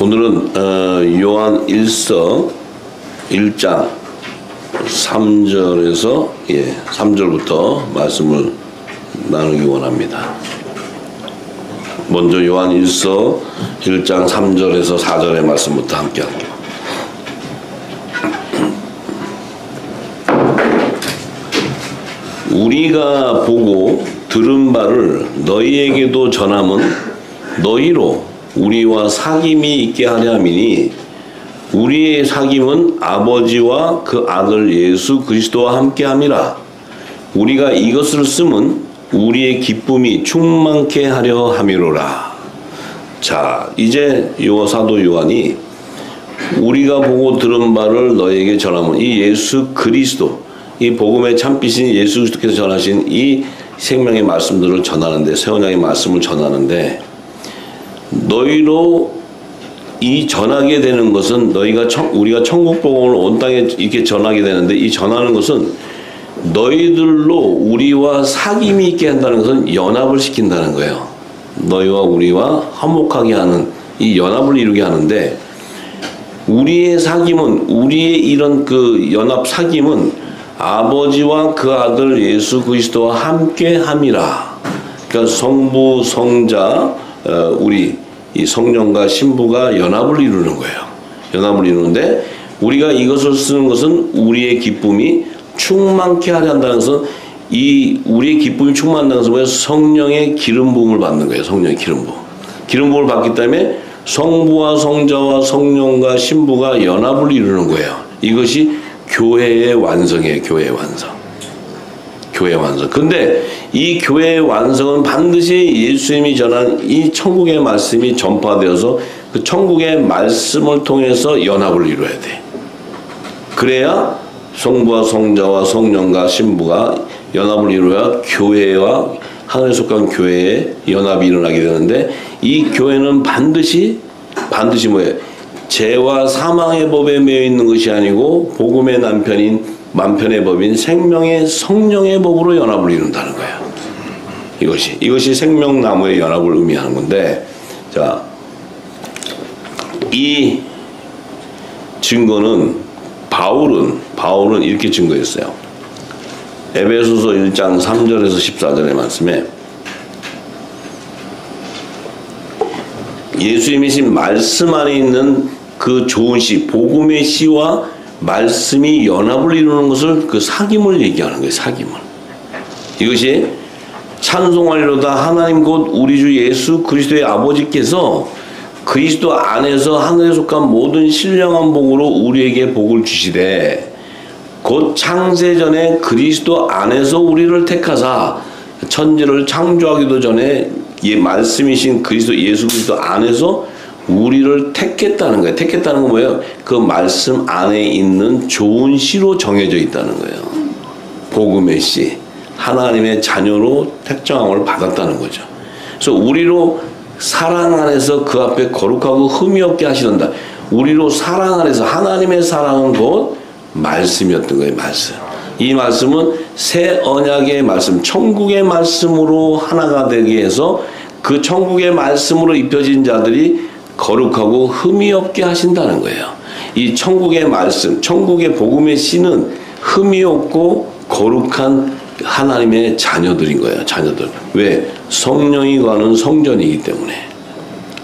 오늘은 요한 1서 1장 3절에서 3절부터 말씀을 나누기 원합니다. 먼저 요한 1서 1장 3절에서 4절의 말씀부터 함께 할게요. 우리가 보고 들은 바를 너희에게도 전함은 너희로 우리와 사귐이 있게 하려 함이니 우리의 사귐은 아버지와 그 아들 예수 그리스도와 함께 함이라. 우리가 이것을 쓰면 우리의 기쁨이 충만케 하려 함이로라. 자, 이제 사도 요한이 우리가 보고 들은 바를 너희에게 전하면 이 예수 그리스도, 이 복음의 참빛인 예수 그리스도께서 전하신 이 생명의 말씀들을 전하는데, 새 언약의 말씀을 전하는데, 너희로 이 전하게 되는 것은 우리가 천국 복음을 온 땅에 이렇게 전하게 되는데, 이 전하는 것은 너희들로 우리와 사귐이 있게 한다는 것은 연합을 시킨다는 거예요. 너희와 우리와 화목하게 하는 이 연합을 이루게 하는데, 우리의 사귐은, 우리의 이런 그 연합 사귐은 아버지와 그 아들 예수 그리스도와 함께 함이라. 그러니까 성부, 성자, 우리 이 성령과 신부가 연합을 이루는 거예요. 연합을 이루는데, 우리가 이것을 쓰는 것은 우리의 기쁨이 충만케 하려 한다는 것은, 이 우리의 기쁨이 충만한다는 것은 뭐예요? 성령의 기름 부음을 받는 거예요. 성령의 기름 부음. 기름 부음을 받기 때문에 성부와 성자와 성령과 신부가 연합을 이루는 거예요. 이것이 교회의 완성이에요. 교회의 완성. 교회의 완성. 근데 이 교회의 완성은 반드시 예수님이 전한 이 천국의 말씀이 전파되어서 그 천국의 말씀을 통해서 연합을 이루어야 돼. 그래야 성부와 성자와 성령과 신부가 연합을 이루어야 교회와 하늘에 속한 교회의 연합이 일어나게 되는데, 이 교회는 반드시 뭐예요? 죄와 사망의 법에 매여 있는 것이 아니고 복음의 남편인 만편의 법인 생명의 성령의 법으로 연합을 이룬다는 거예요. 이것이 생명나무의 연합을 의미하는 건데, 자, 이 증거는 바울은 이렇게 증거했어요. 에베소서 1장 3절에서 14절의 말씀에 예수님이신 말씀 안에 있는 그 좋은 씨, 복음의 씨와 말씀이 연합을 이루는 것을, 그 사귐을 얘기하는 거예요. 사귐을. 이것이 찬송하리로다 하나님 곧 우리 주 예수 그리스도의 아버지께서 그리스도 안에서 하늘에 속한 모든 신령한 복으로 우리에게 복을 주시되, 곧 창세전에 그리스도 안에서 우리를 택하사 천지를 창조하기도 전에 이 말씀이신 그리스도 예수 그리스도 안에서 우리를 택했다는 거예요. 택했다는 건 뭐예요? 그 말씀 안에 있는 좋은 씨로 정해져 있다는 거예요. 복음의 씨, 하나님의 자녀로 택정함을 받았다는 거죠. 그래서 우리로 사랑 안에서 그 앞에 거룩하고 흠이 없게 하시는다. 우리로 사랑 안에서, 하나님의 사랑은 곧 말씀이었던 거예요. 말씀. 이 말씀은 새 언약의 말씀, 천국의 말씀으로 하나가 되게 해서 그 천국의 말씀으로 입혀진 자들이 거룩하고 흠이 없게 하신다는 거예요. 이 천국의 말씀, 천국의 복음의 씨는 흠이 없고 거룩한 하나님의 자녀들인 거예요. 자녀들. 왜? 성령이 가는 성전이기 때문에.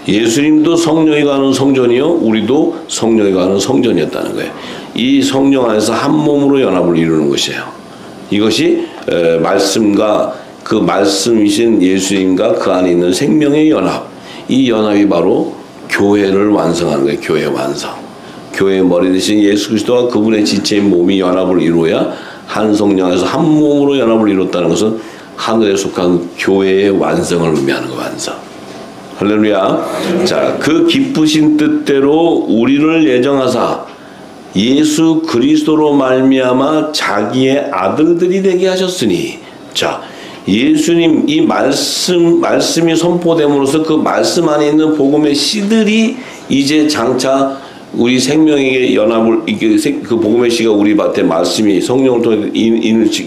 예수님도 성령이 가는 성전이요, 우리도 성령이 가는 성전이었다는 거예요. 이 성령 안에서 한 몸으로 연합을 이루는 것이에요. 이것이 말씀과 그 말씀이신 예수님과 그 안에 있는 생명의 연합, 이 연합이 바로 교회를 완성하는 거예요. 교회 완성. 교회의 머리 대신 예수 그리스도와 그분의 지체인 몸이 연합을 이루어야 한 성령 안에서 한 몸으로 연합을 이뤘다는 것은 하늘에 속한 교회의 완성을 의미하는 거, 완성. 할렐루야. 자, 그 기쁘신 뜻대로 우리를 예정하사 예수 그리스도로 말미암아 자기의 아들들이 되게 하셨으니, 자, 예수님 이 말씀이 선포됨으로써 그 말씀 안에 있는 복음의 씨들이 이제 장차 우리 생명에게 연합을, 그 복음의 씨가 우리 밭에 말씀이 성령을 통해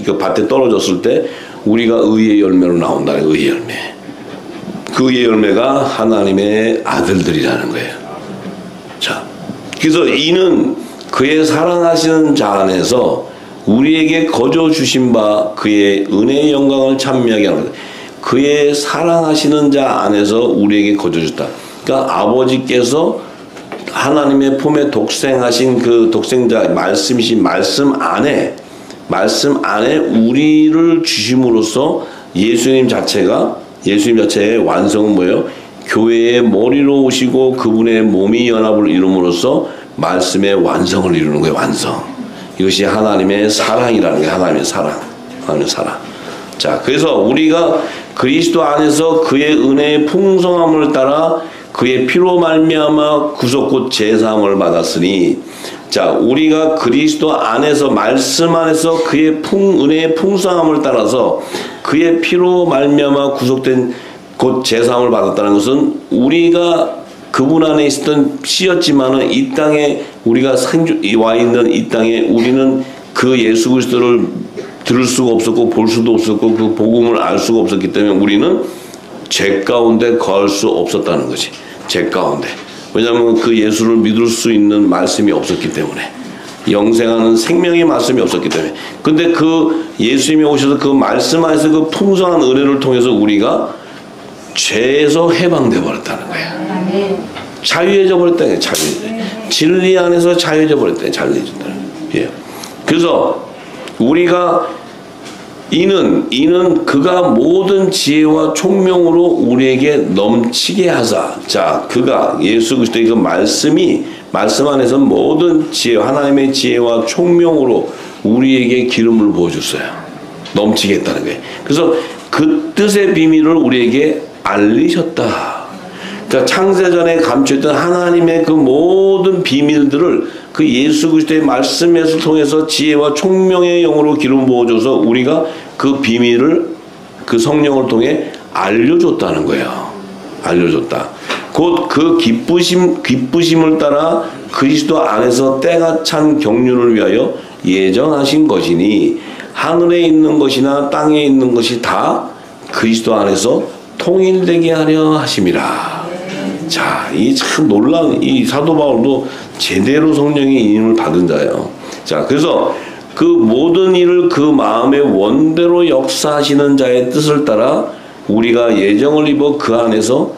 그 밭에 떨어졌을 때 우리가 의의 열매로 나온다는, 의의 열매. 그의 열매가 하나님의 아들들이라는 거예요. 자, 그래서 이는 그의 사랑하시는 자 안에서 우리에게 거저 주신 바 그의 은혜의 영광을 찬미하게 하는 거예요. 그의 사랑하시는 자 안에서 우리에게 거저 줬다. 그러니까 아버지께서 하나님의 품에 독생하신 그 독생자 말씀이신 말씀 안에 우리를 주심으로써 예수님 자체의 완성은 뭐예요? 교회의 머리로 오시고 그분의 몸이 연합을 이룸으로써 말씀의 완성을 이루는 거예요. 완성. 이것이 하나님의 사랑이라는 거예요. 하나님의 사랑. 자, 그래서 우리가 그리스도 안에서 그의 은혜의 풍성함을 따라 그의 피로 말미암아 구속 곧 제사함을 받았으니, 자, 우리가 그리스도 안에서 말씀 안에서 그의 은혜의 풍성함을 따라서 그의 피로 말미암아 구속된 곧 제사함을 받았다는 것은 우리가 그분 안에 있었던 씨였지만은 이 땅에 우리가 와 있는 이 땅에 우리는 그 예수 그리스도를 들을 수가 없었고 볼 수도 없었고 그 복음을 알 수가 없었기 때문에 우리는 죄 가운데 거할 수 없었다는 거지. 죄 가운데. 왜냐하면 그 예수를 믿을 수 있는 말씀이 없었기 때문에, 영생하는 생명의 말씀이 없었기 때문에. 근데 그 예수님이 오셔서 그 말씀 안에서 그 풍성한 은혜를 통해서 우리가 죄에서 해방돼 버렸다는 거야. 자유해져 버렸다는 거야. 진리 안에서 자유해져 버렸다는 거야. 자유해졌다는 거야. 예. 그래서 우리가 이는 그가 모든 지혜와 총명으로 우리에게 넘치게 하사, 자, 그가 예수 그리스도의 그 말씀 안에서 모든 지혜, 하나님의 지혜와 총명으로 우리에게 기름을 부어줬어요. 넘치게 했다는 거예요. 그래서 그 뜻의 비밀을 우리에게 알리셨다. 그러니까 창세전에 감춰있던 하나님의 그 모든 비밀들을 그 예수 그리스도의 말씀에서 통해서 지혜와 총명의 영으로 기름 부어줘서 우리가 그 비밀을 그 성령을 통해 알려줬다는 거예요. 알려줬다. 곧 그 기쁘심을 따라 그리스도 안에서 때가 찬 경륜을 위하여 예정하신 것이니 하늘에 있는 것이나 땅에 있는 것이 다 그리스도 안에서 통일되게 하려 하심이라. 자, 이 참 놀라운 이 사도 바울도 제대로 성령의 인임을 받은 자예요. 자, 그래서 그 모든 일을 그 마음의 원대로 역사하시는 자의 뜻을 따라 우리가 예정을 입어 그 안에서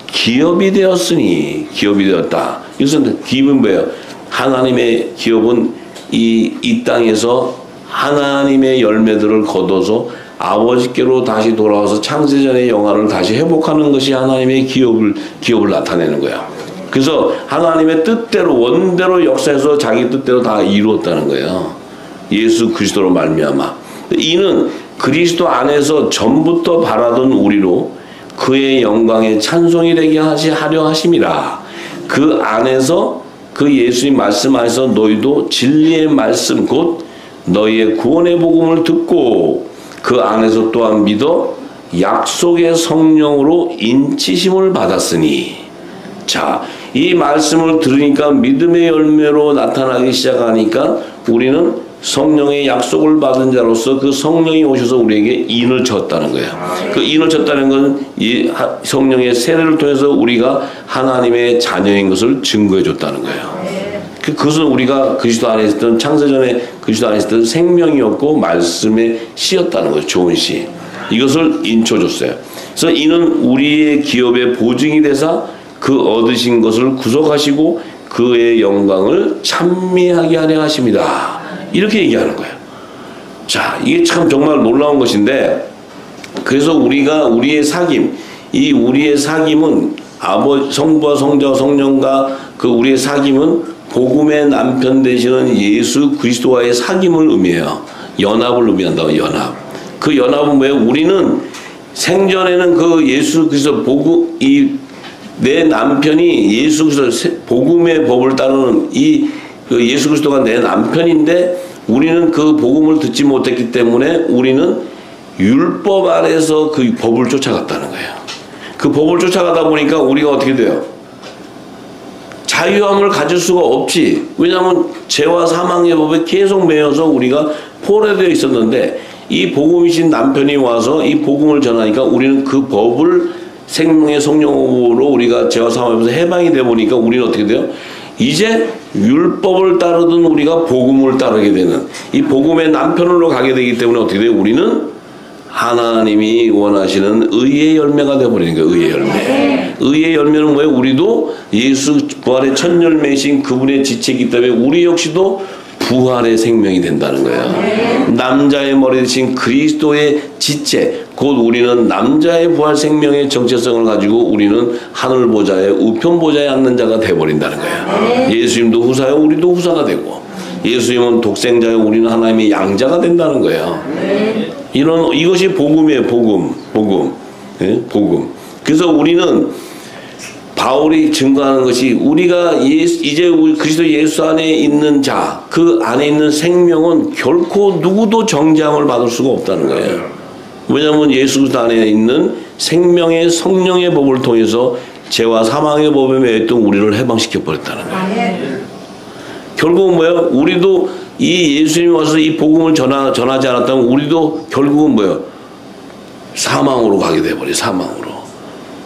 기업이 되었으니, 기업이 되었다. 이것은 기업은 뭐예요? 하나님의 기업은 이 땅에서 하나님의 열매들을 거둬서 아버지께로 다시 돌아와서 창세전의 영화를 다시 회복하는 것이 하나님의 기업을 나타내는 거야. 그래서 하나님의 뜻대로 원대로 역사해서 자기 뜻대로 다 이루었다는 거예요. 예수 그리스도로 말미암아. 이는 그리스도 안에서 전부터 바라던 우리로 그의 영광에 찬송이 되게 하려 하심이라. 그 안에서 그 예수님 말씀 안에서 너희도 진리의 말씀 곧 너희의 구원의 복음을 듣고 그 안에서 또한 믿어 약속의 성령으로 인치심을 받았으니. 자, 이 말씀을 들으니까 믿음의 열매로 나타나기 시작하니까 우리는 성령의 약속을 받은 자로서 그 성령이 오셔서 우리에게 인을 쳤다는 거예요. 그 인을 쳤다는 건 이 성령의 세례를 통해서 우리가 하나님의 자녀인 것을 증거해 줬다는 거예요. 그것은 우리가 그리스도 안에 있었던 창세전에 그리스도 안에 있었던 생명이었고 말씀의 씨였다는 거죠. 좋은 씨. 이것을 인쳐줬어요. 그래서 이는 우리의 기업의 보증이 되사 그 얻으신 것을 구속하시고 그의 영광을 찬미하게 하려 하십니다. 이렇게 얘기하는 거예요. 자, 이게 참 정말 놀라운 것인데, 그래서 우리의 사귐, 이 우리의 사귐은 성부와 성자와 성령과 그 우리의 사귐은 복음의 남편 되시는 예수 그리스도와의 사귐을 의미해요. 연합을 의미한다고, 연합. 그 연합은 뭐예요? 우리는 생전에는 그 예수 그리스도 내 남편이 예수 그리스도 복음의 법을 따르는 그 예수 그리스도가 내 남편인데 우리는 그 복음을 듣지 못했기 때문에 우리는 율법 아래서 그 법을 쫓아갔다는 거예요. 그 법을 쫓아가다 보니까 우리가 어떻게 돼요? 자유함을 가질 수가 없지. 왜냐하면 죄와 사망의 법에 계속 매여서 우리가 포로되어 있었는데 이 복음이신 남편이 와서 이 복음을 전하니까 우리는 그 법을 생명의 성령으로 우리가 죄와 사함에서 해방이 되어 보니까 우리는 어떻게 돼요? 이제 율법을 따르던 우리가 복음을 따르게 되는 이 복음의 남편으로 가게 되기 때문에 어떻게 돼요? 우리는 하나님이 원하시는 의의 열매가 되어버리는 거예요. 의의 열매. 의의 열매는 뭐예요? 우리도 예수 부활의 첫 열매이신 그분의 지체이기 때문에 우리 역시도 부활의 생명이 된다는 거예요. 남자의 머리 대신 그리스도의 지체, 곧 우리는 남자의 부활 생명의 정체성을 가지고 우리는 하늘 보좌의 우편 보좌에 앉는 자가 되어버린다는 거예요. 예수님도 후사요, 우리도 후사가 되고, 예수님은 독생자요, 우리는 하나님의 양자가 된다는 거예요. 이것이 복음이에요. 복음. 네? 복음. 그래서 우리는 바울이 증거하는 것이 우리가 이제 우리 그리스도 예수 안에 있는 자, 그 안에 있는 생명은 결코 누구도 정죄함을 받을 수가 없다는 거예요. 왜냐하면 예수 그리스도 안에 있는 생명의 성령의 법을 통해서 죄와 사망의 법에 매였던 우리를 해방시켜 버렸다는 거예요. 결국은 뭐예요? 우리도 이 예수님이 와서 이 복음을 전하지 않았다면 우리도 결국은 뭐예요? 사망으로 가게 돼버려요. 사망으로.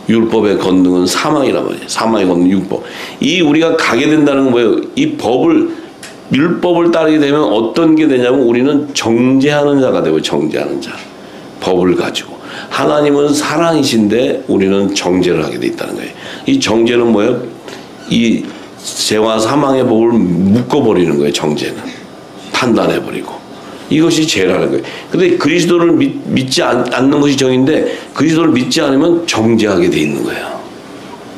율법의 권능은 사망이란 말이에요. 사망의 권능 율법. 이 우리가 가게 된다는 건 뭐예요? 이 율법을 따르게 되면 어떤 게 되냐면 우리는 정죄하는 자가 되고, 정죄하는 자. 법을 가지고. 하나님은 사랑이신데 우리는 정죄를 하게 돼 있다는 거예요. 이 정죄는 뭐예요? 이 죄와 사망의 법을 묶어버리는 거예요. 정죄는. 판단해버리고. 이것이 죄라는 거예요. 근데 그리스도를 믿지 않는 것이 정인데 그리스도를 믿지 않으면 정죄하게 돼 있는 거예요.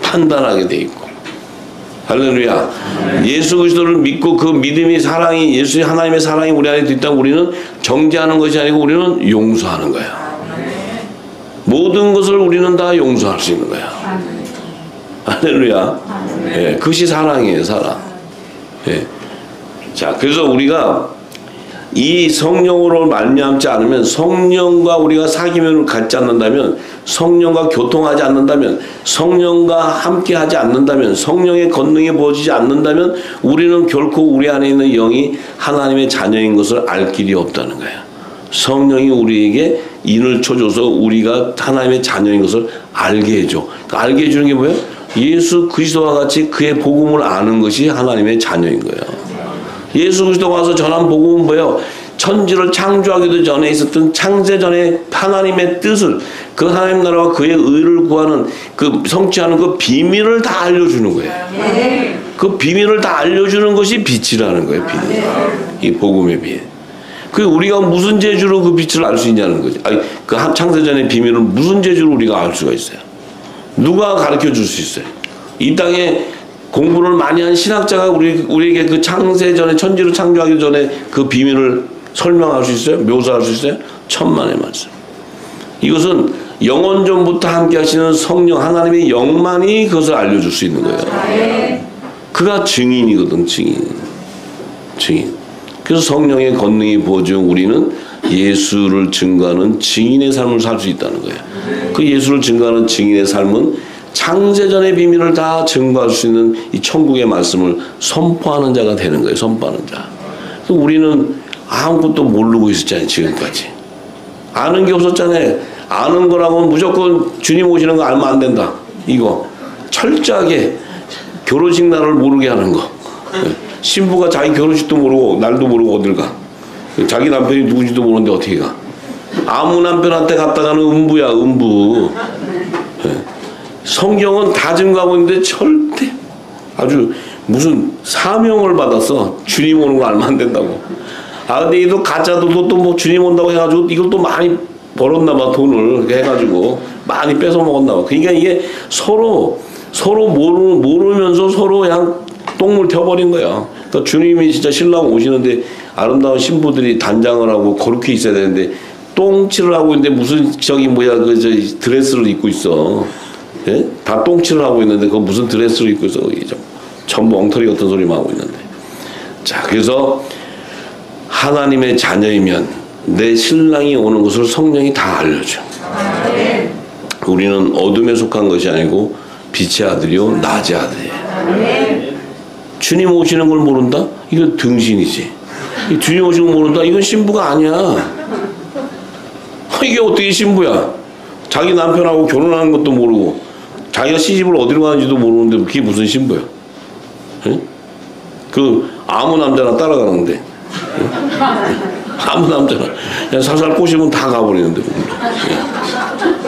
판단하게 돼 있고. 할렐루야. 예수 그리스도를 믿고 그 믿음이 사랑이 예수 하나님의 사랑이 우리 안에 있다면 우리는 정죄하는 것이 아니고 우리는 용서하는 거예요. 모든 것을 우리는 다 용서할 수 있는 거예요. 할렐루야. 예, 그것이 사랑이에요. 사랑. 예. 자, 그래서 우리가 이 성령으로 말미암지 않으면, 성령과 우리가 사귐을 갖지 않는다면, 성령과 교통하지 않는다면, 성령과 함께하지 않는다면, 성령의 권능이 부어지지 않는다면 우리는 결코 우리 안에 있는 영이 하나님의 자녀인 것을 알 길이 없다는 거예요. 성령이 우리에게 인을 쳐줘서 우리가 하나님의 자녀인 것을 알게 해줘. 그러니까 알게 해주는 게 뭐예요? 예수 그리스도와 같이 그의 복음을 아는 것이 하나님의 자녀인 거예요. 예수 그리스도가 와서 전한 복음은 뭐예요? 천지를 창조하기도 전에 있었던 창세전의 하나님의 뜻을, 그 하나님 나라와 그의 의를 구하는 그 성취하는 그 비밀을 다 알려주는 거예요. 그 비밀을 다 알려주는 것이 빛이라는 거예요. 비밀. 이 복음의 빛. 그 우리가 무슨 재주로 그 빛을 알 수 있냐는 거죠. 아니, 그 창세전의 비밀을 무슨 재주로 우리가 알 수가 있어요? 누가 가르쳐 줄 수 있어요? 이 땅에 공부를 많이 한 신학자가 우리에게 그 창세전에, 천지를 창조하기 전에 그 비밀을 설명할 수 있어요? 묘사할 수 있어요? 천만의 말씀. 이것은 영원전부터 함께 하시는 성령, 하나님의 영만이 그것을 알려줄 수 있는 거예요. 그가 증인이거든, 증인. 그래서 성령의 권능이 부어지면 우리는 예수를 증거하는 증인의 삶을 살 수 있다는 거예요. 그 예수를 증거하는 증인의 삶은 창세전의 비밀을 다 증거할 수 있는 이 천국의 말씀을 선포하는 자가 되는 거예요. 선포하는 자. 우리는 아무것도 모르고 있었잖아요. 지금까지. 아는 게 없었잖아요. 아는 거라고 무조건 주님 오시는 거 알면 안 된다. 이거. 철저하게 결혼식 날을 모르게 하는 거. 신부가 자기 결혼식도 모르고 날도 모르고 어딜 가. 자기 남편이 누군지도 모르는데 어떻게 가. 아무 남편한테 갔다가는 음부야. 음부. 성경은 다 증거하고 있는데 절대 아주 무슨 사명을 받았어. 주님 오는 거 알면 안 된다고. 아, 근데 이도 가짜도 또 뭐 주님 온다고 해가지고 이걸 또 많이 벌었나 봐. 돈을 해가지고 많이 뺏어 먹었나 봐. 그러니까 이게 서로 모르면서 서로 그냥 똥물 튀어버린 거야. 그러니까 주님이 진짜 신랑 오시는데 아름다운 신부들이 단장을 하고 거룩히 있어야 되는데 똥칠을 하고 있는데 무슨 드레스를 입고 있어. 예? 다 똥칠을 하고 있는데 그 무슨 드레스를 입고 있어. 전부 엉터리 같은 소리만 하고 있는데. 자, 그래서 하나님의 자녀이면 내 신랑이 오는 것을 성령이 다 알려줘. 우리는 어둠에 속한 것이 아니고 빛의 아들이요 낮의 아들이에요. 주님 오시는 걸 모른다? 이건 등신이지. 주님 오시는 걸 모른다? 이건 신부가 아니야. 이게 어떻게 신부야? 자기 남편하고 결혼하는 것도 모르고 자기가 시집을 어디로 가는지도 모르는데 그게 무슨 신부야? 예? 그 아무 남자나 따라가는데 아무 남자나 그냥 살살 꼬시면 다 가버리는데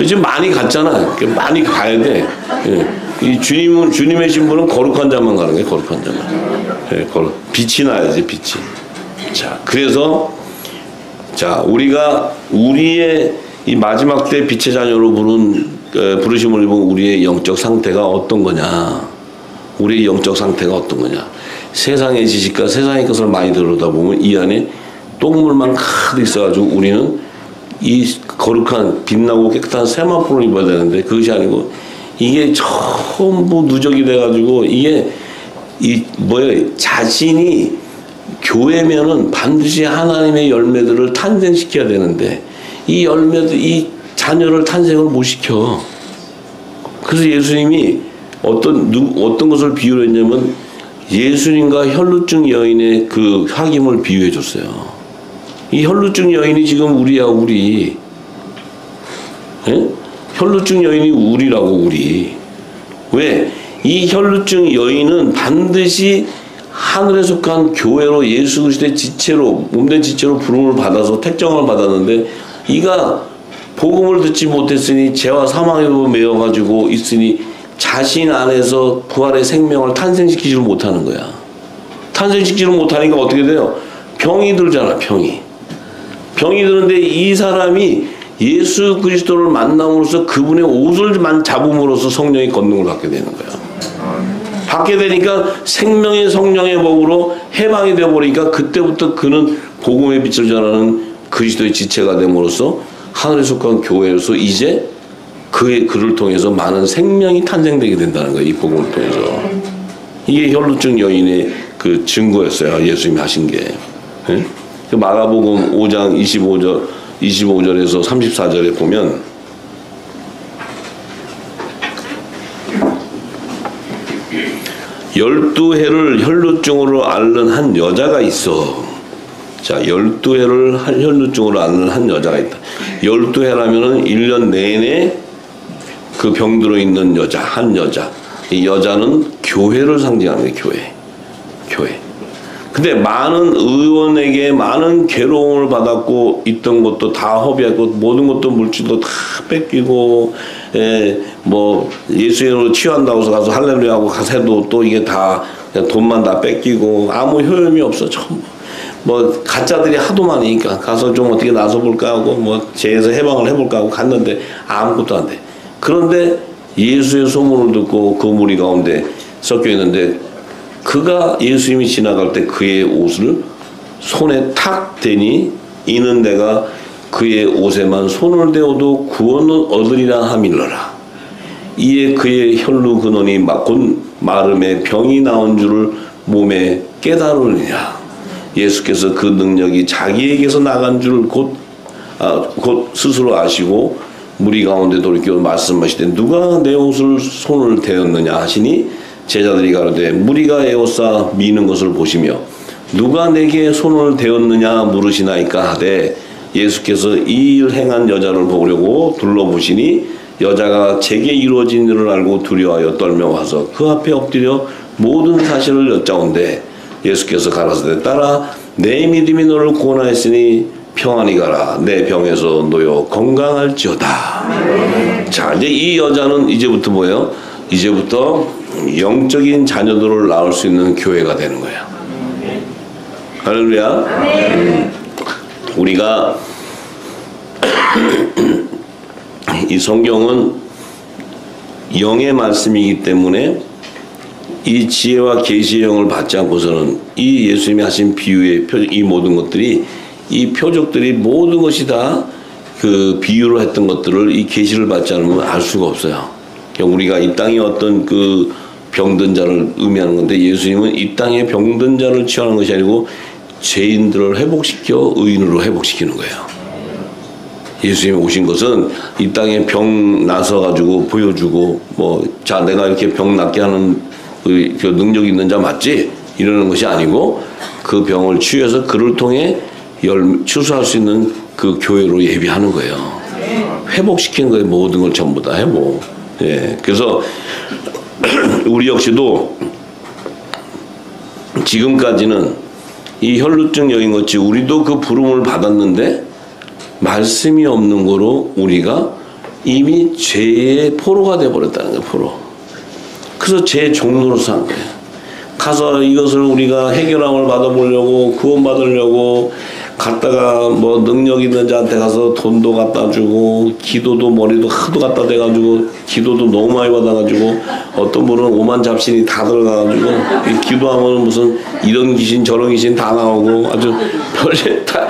예. 지금 많이 갔잖아. 많이 가야 돼. 예. 이 주님의 신부는 거룩한 자만 가는 거예요. 거룩한 자만. 예, 빛이 나야지 빛이. 자, 그래서 자 우리가 우리의 이 마지막 때 빛의 자녀로 부르심을 입은 우리의 영적 상태가 어떤 거냐? 우리의 영적 상태가 어떤 거냐? 세상의 지식과 세상의 것을 많이 들여다보면 이 안에 똥물만 가득 있어가지고 우리는 이 거룩한 빛나고 깨끗한 세마포를 입어야 되는데 그것이 아니고 이게 전부 누적이 돼가지고 이게 자신이 교회면은 반드시 하나님의 열매들을 탄생시켜야 되는데 이 열매들 이 자녀를 탄생을 못 시켜. 그래서 예수님이 어떤 것을 비유를 했냐면 예수님과 혈루증 여인의 그 사귐을 비유해 줬어요. 이 혈루증 여인이 지금 우리야 우리. 예? 혈루증 여인이 우리라고 우리. 왜? 이 혈루증 여인은 반드시 하늘에 속한 교회로 예수 그리스도의 지체로 몸된 지체로 부름을 받아서 택정을 받았는데 이가 복음을 듣지 못했으니 죄와 사망에도 매여가지고 있으니 자신 안에서 부활의 생명을 탄생시키지를 못하는 거야. 탄생시키지를 못하니까 어떻게 돼요? 병이 들잖아. 병이 드는데 이 사람이 예수 그리스도를 만남으로써 그분의 옷을 잡음으로써 성령의 권능을 받게 되는 거야. 받게 되니까 생명의 성령의 법으로 해방이 되어버리니까 그때부터 그는 복음의 빛을 전하는 그리스도의 지체가 됨으로써 하늘에 속한 교회로서 이제 그를 통해서 많은 생명이 탄생되게 된다는 거예요. 이 복음을 통해서. 이게 혈루증 여인의 그 증거였어요. 예수님이 하신 게. 네? 그 마가복음 5장 25절에서 34절에 보면 열두 해를 혈루증으로 앓는 한 여자가 있어. 자, 12해를 혈루증으로 앓는 한 여자가 있다. 12해라면은 1년 내내 그 병들어 있는 여자, 한 여자. 이 여자는 교회를 상징하는 거예요, 교회. 근데 많은 의원에게 많은 괴로움을 받았고 있던 것도 다 허비했고 모든 것도 물질도 다 뺏기고 뭐 예수님으로 치유한다고 해서 가서 할렐루야 하고 가서도 또 이게 다 돈만 다 뺏기고 아무 효용이 없어. 전부. 뭐 가짜들이 하도 많으니까 가서 좀 어떻게 나서볼까 하고 뭐 죄에서 해방을 해볼까 하고 갔는데 아무것도 안 돼. 그런데 예수의 소문을 듣고 그 무리 가운데 섞여 있는데 그가 예수님이 지나갈 때 그의 옷을 손에 탁 대니 이는 내가 그의 옷에만 손을 대어도 구원을 얻으리라 함일러라. 이에 그의 혈루 근원이 곧 마름에 병이 나온 줄을 몸에 깨달으느냐. 예수께서 그 능력이 자기에게서 나간 줄 곧 스스로 아시고 무리 가운데 돌이켜 말씀하시되 누가 내 옷을 손을 대었느냐 하시니 제자들이 가로되 무리가 에워싸 미는 것을 보시며 누가 내게 손을 대었느냐 물으시나이까 하되 예수께서 이 일 행한 여자를 보려고 둘러보시니 여자가 제게 이루어진 일을 알고 두려워하여 떨며 와서 그 앞에 엎드려 모든 사실을 여짜온대 예수께서 가라사대 따라 내 믿음이 너를 구원하였으니 평안히 가라 내 병에서 놓여 건강할지어다. 자, 이제 이 여자는 이제부터 뭐예요? 이제부터 영적인 자녀들을 낳을 수 있는 교회가 되는 거야. 할렐루야. 우리가 이 성경은 영의 말씀이기 때문에 이 지혜와 계시의 영을 받지 않고서는 이 예수님이 하신 비유의 이 모든 것들이 이 표적들이 모든 것이 다 그 비유로 했던 것들을 이 계시를 받지 않으면 알 수가 없어요. 우리가 이 땅에 어떤 그 병든 자를 의미하는 건데 예수님은 이 땅에 병든 자를 치유하는 것이 아니고 죄인들을 회복시켜 의인으로 회복시키는 거예요. 예수님이 오신 것은 이 땅에 병 나서 가지고 보여주고 자 내가 이렇게 병 낫게 하는 그 능력 있는 자 맞지? 이러는 것이 아니고 그 병을 치유해서 그를 통해 추수할 수 있는 그 교회로 예비하는 거예요. 회복시키는 거예요. 모든 걸 전부 다 회복. 예. 그래서 우리 역시도 지금까지는 이 혈루증 여인같이 우리도 그 부름을 받았는데 말씀이 없는 거로 우리가 이미 죄의 포로가 돼버렸다는 거예요. 포로. 그래서 죄 종로로서 한 거예요. 가서 이것을 우리가 해결함을 받아보려고 구원받으려고 갔다가 뭐 능력 있는 자한테 가서 돈도 갖다 주고 기도도 머리도 하도 갖다 대가지고 기도도 너무 많이 받아가지고 어떤 분은 오만 잡신이 다 들어가가지고 기도하면 무슨 이런 귀신 저런 귀신 다 나오고 아주 별게 다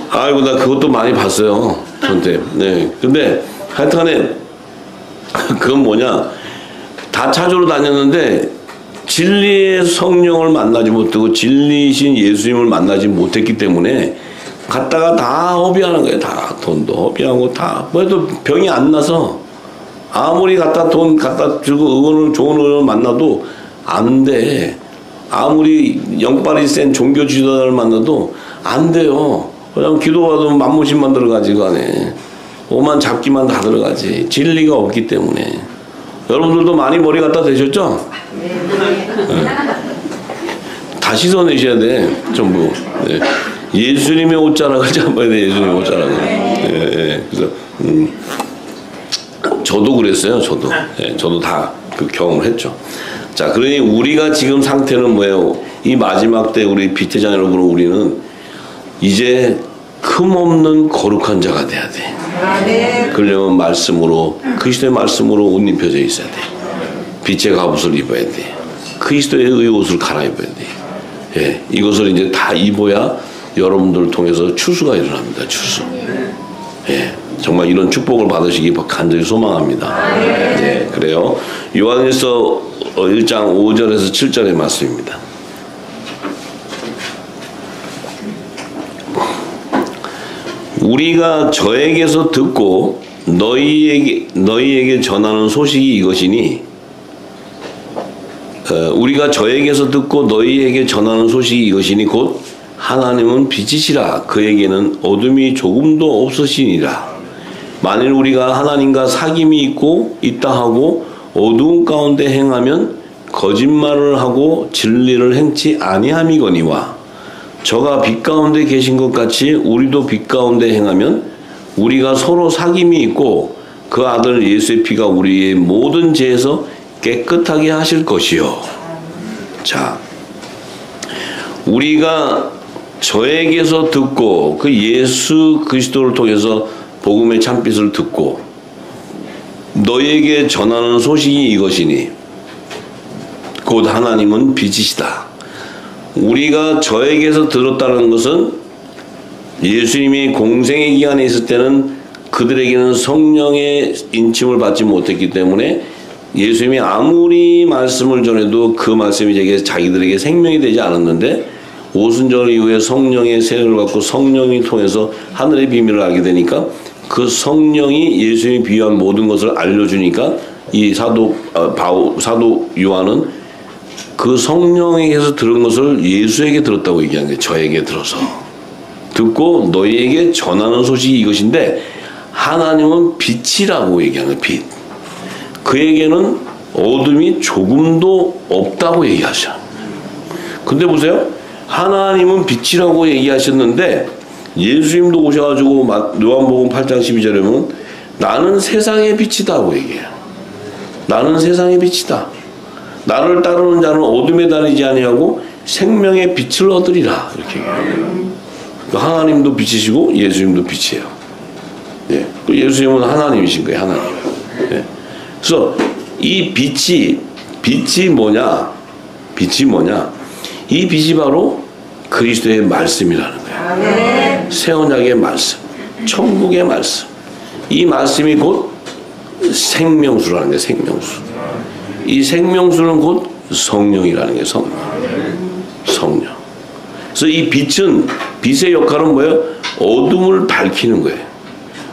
아이고 나 그것도 많이 봤어요 저한테. 네. 근데 하여튼간에 그건 뭐냐 다 찾으러 다녔는데 진리의 성령을 만나지 못하고 진리이신 예수님을 만나지 못했기 때문에 갔다가 다 허비하는 거예요. 다 돈도 허비하고 다 뭐해도 병이 안 나서 아무리 돈 갖다 주고 좋은 의원을 만나도 안 돼. 아무리 영빨이 센 종교 지도자를 만나도 안 돼요. 그냥 기도하도 만무신만 들어가지 그 안에 오만 잡기만 다 들어가지 진리가 없기 때문에. 여러분들도 많이 머리 갖다 대셨죠? 네. 다 씻어내셔야 돼 전부. 네. 예수님의 옷자락을 잡아야 돼. 예수님의 옷자락을. 네. 그래서 저도 그랬어요. 저도. 네. 저도 다 그 경험을 했죠. 자, 그러니 우리가 지금 상태는 뭐예요? 이 마지막 때 우리 빛의 자녀 여러분 우리는 이제 흠없는 거룩한 자가 돼야 돼. 그러려면 말씀으로 그리스도의 말씀으로 옷 입혀져 있어야 돼. 빛의 갑옷을 입어야 돼. 그리스도의 의옷을 갈아입어야 돼. 예, 이것을 이제 다 입어야 여러분들을 통해서 추수가 일어납니다. 추수. 예, 정말 이런 축복을 받으시기 간절히 소망합니다. 예, 그래요. 요한일서 1장 5절에서 7절의 말씀입니다. 우리가 저에게서 듣고 너희에게 전하는 소식이 이것이니 우리가 저에게서 듣고 너희에게 전하는 소식이 이것이니 곧 하나님은 빛이시라 그에게는 어둠이 조금도 없으시니라. 만일 우리가 하나님과 사귐이 있다 하고 어두운 가운데 행하면 거짓말을 하고 진리를 행치 아니함이거니와 저가 빛 가운데 계신 것 같이 우리도 빛 가운데 행하면 우리가 서로 사귐이 있고 그 아들 예수의 피가 우리의 모든 죄에서 깨끗하게 하실 것이요. 자, 우리가 저에게서 듣고 그 예수 그리스도를 통해서 복음의 참빛을 듣고 너에게 전하는 소식이 이것이니 곧 하나님은 빛이시다. 우리가 저에게서 들었다는 것은 예수님이 공생의 기간에 있을 때는 그들에게는 성령의 인침을 받지 못했기 때문에 예수님이 아무리 말씀을 전해도 그 말씀이 자기들에게 생명이 되지 않았는데 오순절 이후에 성령의 세례를 받고 성령이 통해서 하늘의 비밀을 알게 되니까 그 성령이 예수님이 비유한 모든 것을 알려주니까 이 사도 요한은 그 성령에게서 들은 것을 예수에게 들었다고 얘기한 거예요. 저에게 들어서. 듣고 너희에게 전하는 소식이 이것인데 하나님은 빛이라고 얘기하는 거예요. 빛. 그에게는 어둠이 조금도 없다고 얘기하셔. 근데 보세요. 하나님은 빛이라고 얘기하셨는데 예수님도 오셔가지고 요한복음 8장 12절에 보면 나는 세상의 빛이다고 얘기해요. 나는 세상의 빛이다. 나를 따르는 자는 어둠에 다니지 아니하고 생명의 빛을 얻으리라 이렇게 얘기해요. 하나님도 빛이시고 예수님도 빛이에요. 예. 예수님은 하나님이신 거예요. 하나님. 예. 그래서 이 빛이 뭐냐? 빛이 뭐냐? 이 빛이 바로 그리스도의 말씀이라는 거예요. 새 언약의 말씀, 천국의 말씀. 이 말씀이 곧 생명수라는 거예요. 생명수. 이 생명수는 곧 성령이라는 거예요. 성령. 그래서 이 빛의 역할은 뭐예요? 어둠을 밝히는 거예요.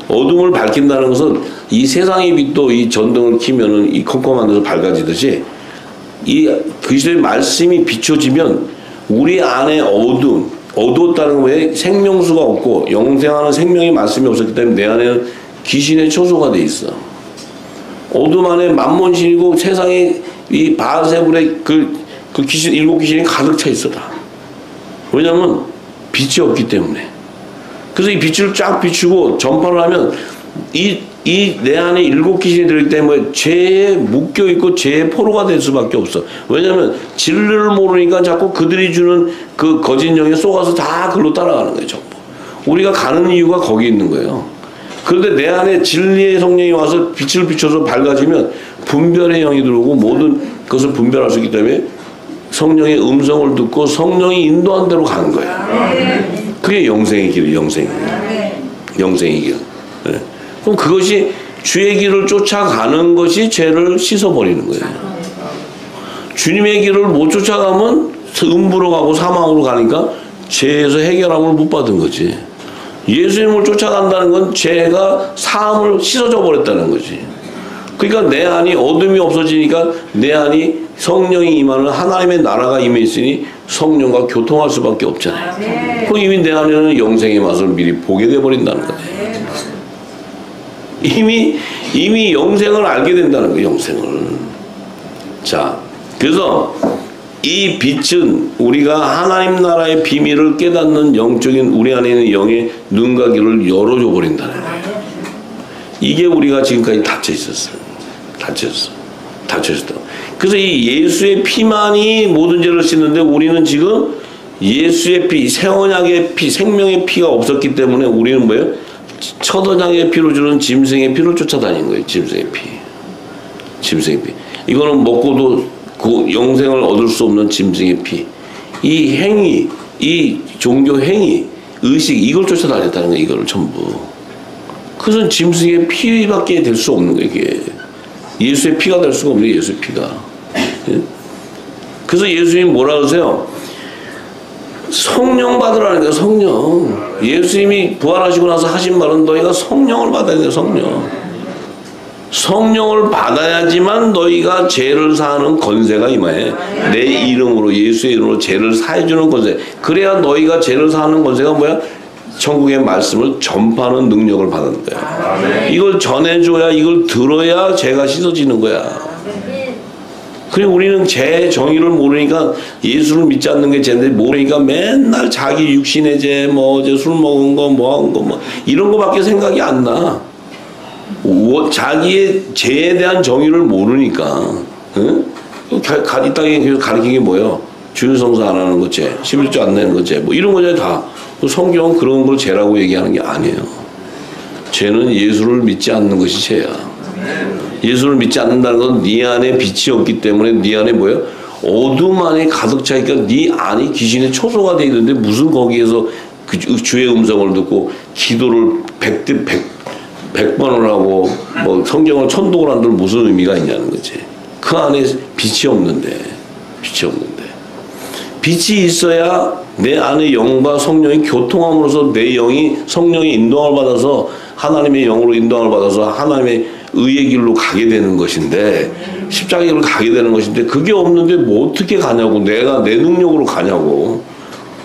어둠을 밝힌다는 것은 이 세상의 빛도 이 전등을 켜면은 이 컴컴한 데서 밝아지듯이 이 그리스도의 말씀이 비춰지면 우리 안에 어두웠다는 거에 생명수가 없고 영생하는 생명의 말씀이 없었기 때문에 내 안에는 귀신의 초소가 돼 있어. 어둠 안에 만몬신이고 세상에 이 바알세불의 그 귀신, 7귀신이 가득 차 있어 다. 왜냐면 빛이 없기 때문에. 그래서 이 빛을 쫙 비추고 전파를 하면 이 내 안에 7귀신이 들기 때문에 죄에 묶여 있고 죄의 포로가 될 수밖에 없어. 왜냐면 진리를 모르니까 자꾸 그들이 주는 그 거짓 영에 속아서 다 글로 따라가는 거예요, 전부. 우리가 가는 이유가 거기 있는 거예요. 그런데 내 안에 진리의 성령이 와서 빛을 비춰서 밝아지면 분별의 영이 들어오고 모든 것을 분별할 수 있기 때문에 성령의 음성을 듣고 성령이 인도한 대로 가는 거예요. 그게 영생의 길이에요. 영생의 길. 네. 그럼 그것이 주의 길을 쫓아가는 것이 죄를 씻어버리는 거예요. 주님의 길을 못 쫓아가면 음부로 가고 사망으로 가니까 죄에서 해결함을 못 받은 거지. 예수님을 쫓아간다는 건 죄가 사함을 씻어져 버렸다는 거지. 그러니까 내 안이 어둠이 없어지니까 내 안이 성령이 임하는 하나님의 나라가 임해 있으니 성령과 교통할 수밖에 없잖아요. 그럼 이미 내 안에는 영생의 맛을 미리 보게 돼 버린다는 거예요. 이미 영생을 알게 된다는 거예요. 영생을. 자, 그래서 이 빛은 우리가 하나님 나라의 비밀을 깨닫는 영적인 우리 안에 있는 영의 눈과 귀를 열어줘 버린다는 거예요. 이게 우리가 지금까지 닫혀 있었어요. 닫혀있었다. 그래서 이 예수의 피만이 모든 죄를 씻는데 우리는 지금 예수의 피, 새 언약의 피, 생명의 피가 없었기 때문에 우리는 뭐예요? 첫 언약의 피로 주는 짐승의 피를 쫓아다니는 거예요. 짐승의 피. 이거는 먹고도 그 영생을 얻을 수 없는 짐승의 피. 이 행위, 이 종교 행위, 의식, 이걸 쫓아다녔다는 거예요. 이거를 전부. 그것은 짐승의 피밖에 될 수 없는 거예요. 이게. 예수의 피가 될 수가 없는 거예요. 예수의 피가. 예? 그래서 예수님 뭐라 그러세요? 성령 받으라는 거예요. 성령. 예수님이 부활하시고 나서 하신 말은 너희가 성령을 받아야 돼요. 성령을 받아야지만 너희가 죄를 사하는 권세가 임하에. 내 이름으로, 예수의 이름으로 죄를 사해주는 권세. 그래야 너희가 죄를 사하는 권세가 뭐야? 천국의 말씀을 전파하는 능력을 받는 거야. 이걸 전해줘야, 이걸 들어야 죄가 씻어지는 거야. 그리고 우리는 죄 정의를 모르니까 예수를 믿지 않는 게 죄인데 모르니까 맨날 자기 육신의 죄, 뭐 어제 술 먹은 거, 뭐 한 거, 뭐 이런 거밖에 생각이 안 나. 자기의 죄에 대한 정의를 모르니까. 응? 이 땅에 가르치는 게 뭐예요? 주일성사 안 하는 거 죄, 11조 안 내는 거 죄, 뭐 이런 거잖아요 다. 성경은 그런 걸 죄라고 얘기하는 게 아니에요. 죄는 예수를 믿지 않는 것이 죄야. 예수를 믿지 않는다는 건 네 안에 빛이 없기 때문에 네 안에 뭐예요? 어둠 안에 가득 차 있으니까 네 안이 귀신의 초소가 돼 있는데 무슨 거기에서 그 주의 음성을 듣고 기도를 100번을 하고 뭐 성경을 1000독을 한들 무슨 의미가 있냐는 거지. 그 안에 빛이 없는데. 빛이 있어야 내 안의 영과 성령이 교통함으로써 내 영이 성령의 인도함을 받아서 하나님의 영으로 인도함을 받아서 하나님의 의의 길로 가게 되는 것인데 십자가의 길로 가게 되는 것인데 그게 없는데 뭐 어떻게 가냐고. 내가 내 능력으로 가냐고.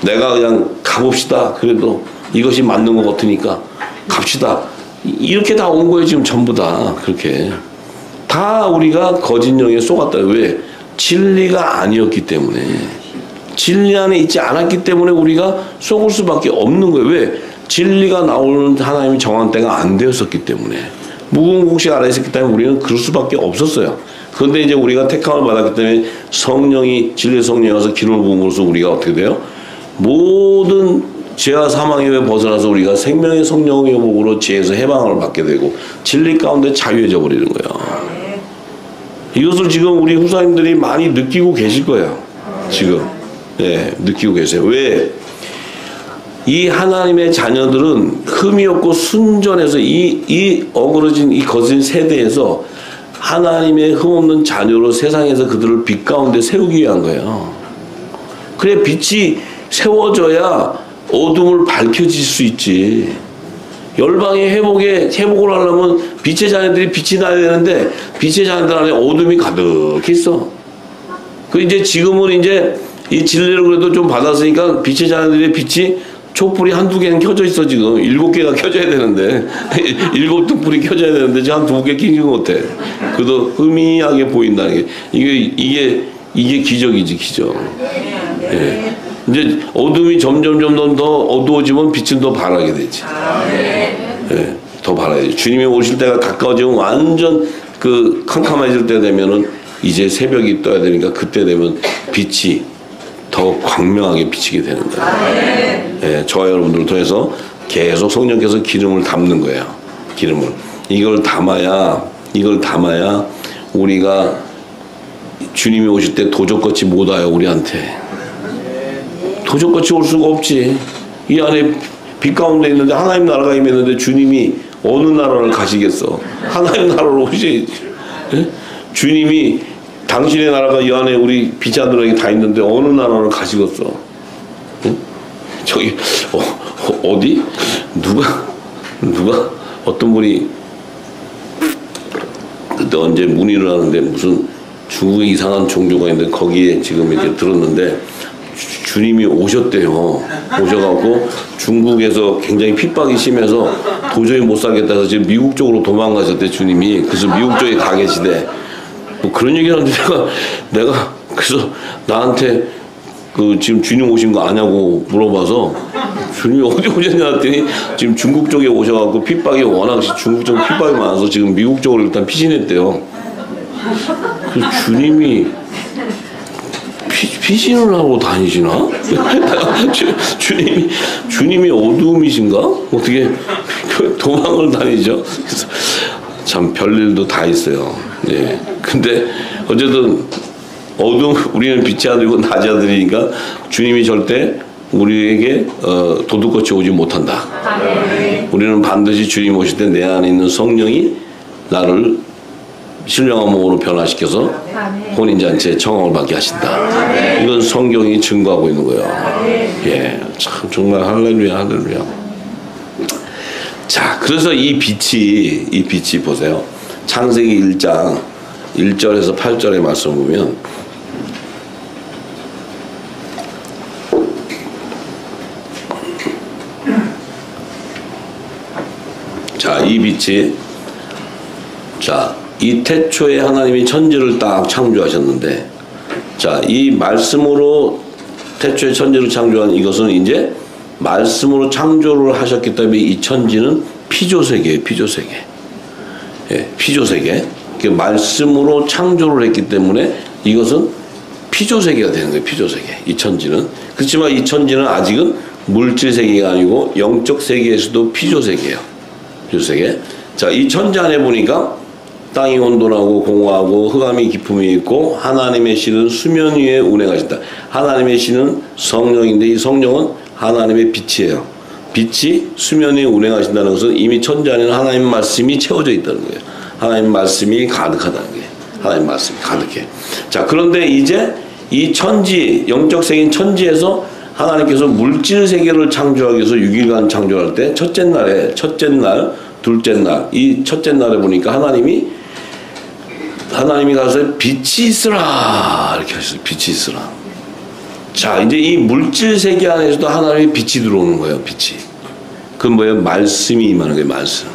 내가 그냥 가봅시다. 그래도 이것이 맞는 것 같으니까 갑시다. 이렇게 다 온 거예요. 지금 전부 다 그렇게. 다 우리가 거짓 영에 속았다. 왜? 진리가 아니었기 때문에. 진리 안에 있지 않았기 때문에 우리가 속을 수밖에 없는 거예요. 왜? 진리가 나오는 하나님이 정한 때가 안 되었었기 때문에. 무궁국식 안에 있었기 때문에 우리는 그럴 수밖에 없었어요. 그런데 이제 우리가 택함을 받았기 때문에 성령이, 진리의 성령이 와서 기름을 부음으로써 우리가 어떻게 돼요? 모든 죄와 사망에 벗어나서 우리가 생명의 성령의 목으로 죄에서 해방을 받게 되고 진리 가운데 자유해져 버리는 거예요. 이것을 지금 우리 후사님들이 많이 느끼고 계실 거예요. 지금. 네, 느끼고 계세요. 왜? 이 하나님의 자녀들은 흠이 없고 순전해서 이 어그러진 이 거짓 세대에서 하나님의 흠 없는 자녀로 세상에서 그들을 빛 가운데 세우기 위한 거예요. 그래 빛이 세워져야 어둠을 밝혀질 수 있지. 열방의 회복을 하려면 빛의 자녀들이 빛이 나야 되는데 빛의 자녀들 안에 어둠이 가득했어. 그 이제 지금은 이제 이 진리를 그래도 좀 받았으니까 빛의 자녀들의 빛이 촛불이 한두 개는 켜져 있어 지금. 7개가 켜져야 되는데 7등불이 켜져야 되는데 지금 한 2개 켜진 것 같아. 그래도 희미하게 보인다는 게 이게 기적이지 기적. 예. 이제 어둠이 점점 더 어두워지면 빛은 더 바라게 되지. 예. 더 바라야 돼. 주님이 오실 때가 가까워지면 완전 그 캄캄해질 때 되면은 이제 새벽이 떠야 되니까 그때 되면 빛이 더 광명하게 비치게 되는 거예요. 예, 저와 여러분들을 통해서 계속 성령께서 기름을 담는 거예요. 기름을. 이걸 담아야 우리가 주님이 오실 때 도적같이 못 와요, 우리한테. 도적같이 올 수가 없지. 이 안에 빛 가운데 있는데 하나님 나라가 임했는데 주님이 어느 나라를 가시겠어? 하나님 나라로 오시지. 예? 주님이 당신의 나라가 이 안에 우리 비자들에게 다 있는데 어느 나라를 가시겠어? 응? 저기 어디? 누가 어떤 분이 그때 언제 문의를 하는데 무슨 중국에 이상한 종교가 있는데 거기에 지금 이렇게 들었는데 주님이 오셨대요. 오셔갖고 중국에서 굉장히 핍박이 심해서 도저히 못 살겠다 해서 지금 미국 쪽으로 도망가셨대 주님이. 그래서 미국 쪽에 가 계시대. 뭐 그런 얘기 하는데 내가 그래서 나한테 그 지금 주님 오신 거 아냐고 물어봐서 주님이 어디 오셨냐 했더니 지금 중국 쪽에 오셔갖고 핍박이 워낙 중국 쪽 핍박이 많아서 지금 미국 쪽으로 일단 피신했대요. 그래서 주님이 피신을 하고 다니시나? 주님이 어두움이신가? 어떻게 도망을 다니죠? 그래서 참 별일도 다 있어요. 예. 근데 어쨌든 우리는 빛의 아들이고 낮의 아들이니까 주님이 절대 우리에게 도둑같이 오지 못한다. 우리는 반드시 주님 오실 때 내 안에 있는 성령이 나를 신령한 몸으로 변화시켜서 혼인잔치에 청함을 받게 하신다. 이건 성경이 증거하고 있는 거예요. 예, 참 정말 할렐루야 할렐루야. 자, 그래서 이 빛이 보세요. 창세기 1장 1절에서 8절의 말씀 보면 자, 이 빛이 이 태초에 하나님이 천지를 딱 창조하셨는데 자, 이 말씀으로 태초에 천지를 창조한 이것은 이제 말씀으로 창조를 하셨기 때문에 이 천지는 피조세계예요. 피조세계. 예, 피조세계. 그 말씀으로 창조를 했기 때문에 이것은 피조세계가 되는 거예요. 피조세계. 이 천지는. 그렇지만 이 천지는 아직은 물질세계가 아니고 영적 세계에서도 피조세계예요. 피조세계. 자, 이 천지 안에 보니까 땅이 혼돈하고 공허하고 흑암이 깊음이 있고 하나님의 신은 수면 위에 운행하신다. 하나님의 신은 성령인데 이 성령은 하나님의 빛이에요. 빛이 수면 위에 운행하신다는 것은 이미 천지 안에는 하나님 말씀이 채워져 있다는 거예요. 하나님 말씀이 가득하다는 거예요. 하나님 말씀이 가득해. 자, 그런데 이제 이 천지, 영적 세계인 천지에서 하나님께서 물질 세계를 창조하기 위해서 6일간 창조할 때 첫째 날, 둘째 날, 이 첫째 날에 보니까 하나님이 가서 빛이 있으라 이렇게 하셨어요. 빛이 있으라. 자, 이제 이 물질 세계 안에서도 하나님의 빛이 들어오는 거예요. 빛이. 그건 뭐예요? 말씀이 임하는 거예요. 말씀.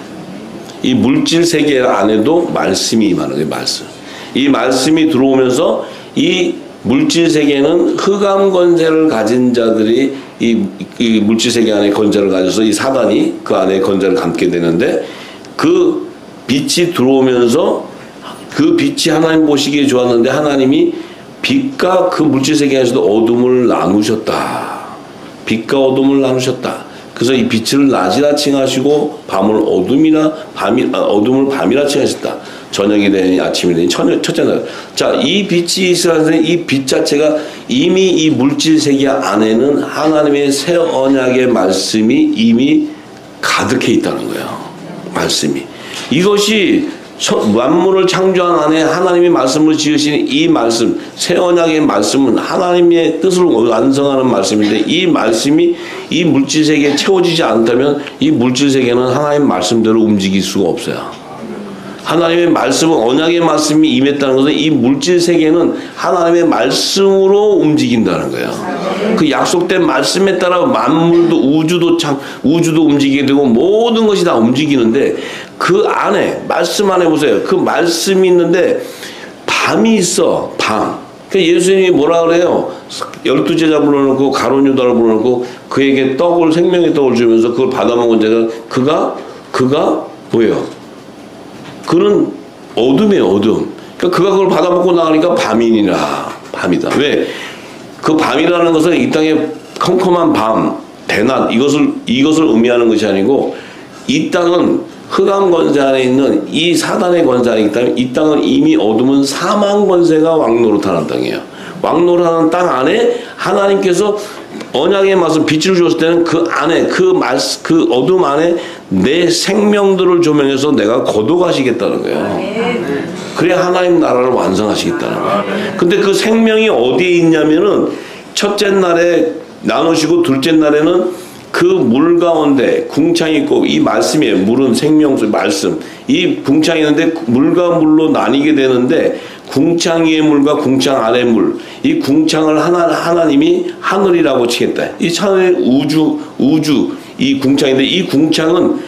이 물질 세계 안에도 말씀이 임하는 거예요. 말씀. 이 말씀이 들어오면서 이 물질 세계는 흑암 권세를 가진 자들이 이 물질 세계 안에 권세를 가져서 이 사단이 그 안에 권세를 갖게 되는데 그 빛이 들어오면서 그 빛이 하나님 보시기에 좋았는데 하나님이 빛과 그 물질 세계에서도 어둠을 나누셨다. 빛과 어둠을 나누셨다. 그래서 이 빛을 낮이라 칭하시고 어둠을 밤이라 칭하셨다. 저녁이 되니 아침이 되니 첫째 날. 자, 이 빛이 있으라는 이 빛 자체가 이미 이 물질 세계 안에는 하나님의 새 언약의 말씀이 이미 가득해 있다는 거예요. 말씀이. 이것이 만물을 창조한 안에 하나님의 말씀을 지으신 이 말씀, 새 언약의 말씀은 하나님의 뜻을 완성하는 말씀인데 이 말씀이 이 물질 세계에 채워지지 않다면 이 물질 세계는 하나님 말씀대로 움직일 수가 없어요. 하나님의 말씀은 언약의 말씀이 임했다는 것은 이 물질 세계는 하나님의 말씀으로 움직인다는 거예요. 그 약속된 말씀에 따라 만물도 우주도 움직이게 되고 모든 것이 다 움직이는데 그 안에 말씀 안에 보세요. 그 말씀이 있는데 밤이 있어. 밤. 그러니까 예수님이 뭐라 그래요? 12제자 불러놓고 가룟 유다를 불러놓고 그에게 생명의 떡을 주면서 그걸 받아먹은 자가 그가 뭐예요? 그는 어둠이에요, 어둠. 그러니까 그가 그걸 받아먹고 나가니까 밤이다. 왜? 그 밤이라는 것은 이 땅의 컴컴한 밤, 대낮, 이것을 의미하는 것이 아니고 이 땅은 흑암 권세 안에 있는 이 사단의 권세 안에 있기 때문에 이 땅은 이미 어둠은 사망 권세가 왕노릇하는 땅이에요. 왕노릇하는 땅 안에 하나님께서 언약의 말씀 빛을 주었을 때는 그 안에 그 어둠 안에 내 생명들을 조명해서 내가 거둬가시겠다는 거예요. 그래야 하나님 나라를 완성하시겠다는 거예요. 근데 그 생명이 어디에 있냐면은 첫째 날에 나누시고 둘째 날에는 그 물 가운데 궁창이 있고 이 말씀이에요. 물은 생명수 말씀. 이 궁창이 있는데 물과 물로 나뉘게 되는데 궁창 위의 물과 궁창 아래 물. 이 궁창을 하나님이 하늘이라고 치겠다. 이 하늘의 우주 이 궁창인데 이 궁창은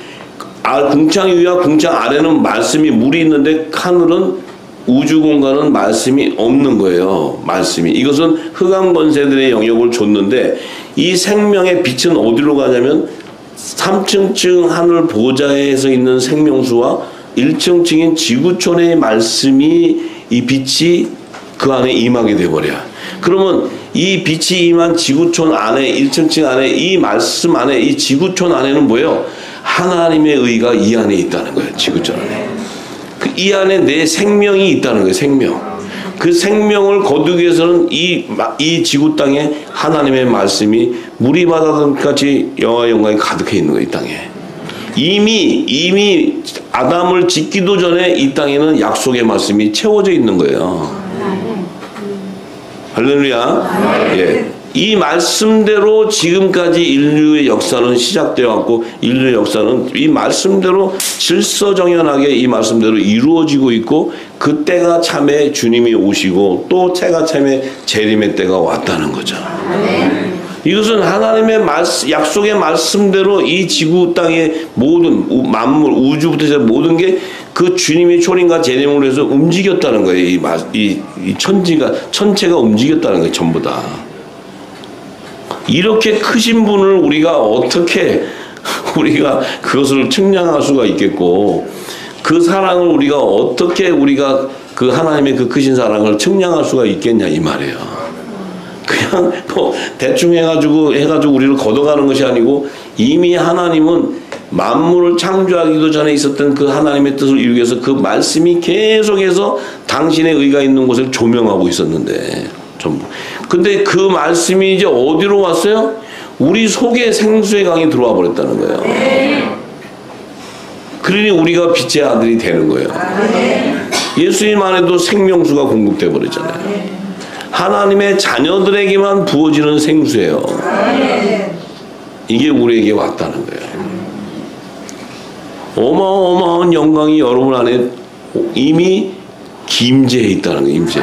궁창 위와 궁창 아래는 말씀이 물이 있는데 하늘은 우주 공간은 말씀이 없는 거예요. 말씀이. 이것은 흑암 권세들의 영역을 줬는데 이 생명의 빛은 어디로 가냐면 3층층 하늘 보좌에서 있는 생명수와 1층층인 지구촌의 말씀이 이 빛이 그 안에 임하게 돼버려요. 그러면 이 빛이 임한 지구촌 안에 1층층 안에 이 말씀 안에 이 지구촌 안에는 뭐예요? 하나님의 의가 이 안에 있다는 거예요. 지구촌 안에. 이 안에 내 생명이 있다는 거예요. 생명. 그 생명을 거두기 위해서는 이 지구 땅에 하나님의 말씀이 물이 바다같이 영화 영광이 가득해 있는 거예요. 이 땅에. 이미 아담을 짓기도 전에 이 땅에는 약속의 말씀이 채워져 있는 거예요. 할렐루야. 예. 이 말씀대로 지금까지 인류의 역사는 시작되어 왔고 인류의 역사는 이 말씀대로 질서정연하게 이 말씀대로 이루어지고 있고 그 때가 참에 주님이 오시고 또 때가 참에 재림의 때가 왔다는 거죠. 이것은 하나님의 약속의 말씀대로 이 지구 땅의 모든 만물 우주부터 해서 모든 게 그 주님의 초림과 재림을 해서 움직였다는 거예요. 이 천체가 움직였다는 거예요. 전부 다. 이렇게 크신 분을 우리가 어떻게 우리가 그것을 측량할 수가 있겠고 그 사랑을 어떻게 우리가 그 하나님의 그 크신 사랑을 측량할 수가 있겠냐 이 말이에요. 그냥 뭐 대충 해가지고 우리를 걷어가는 것이 아니고 이미 하나님은 만물을 창조하기도 전에 있었던 그 하나님의 뜻을 이루기 위해서 그 말씀이 계속해서 당신의 의가 있는 곳을 조명하고 있었는데 전부. 근데 그 말씀이 이제 어디로 왔어요? 우리 속에 생수의 강이 들어와 버렸다는 거예요. 그러니 우리가 빛의 아들이 되는 거예요. 예수님 안에도 생명수가 공급돼 버렸잖아요. 하나님의 자녀들에게만 부어지는 생수예요. 이게 우리에게 왔다는 거예요. 어마어마한 영광이 여러분 안에 이미 김재해 있다는 거예요. 임재.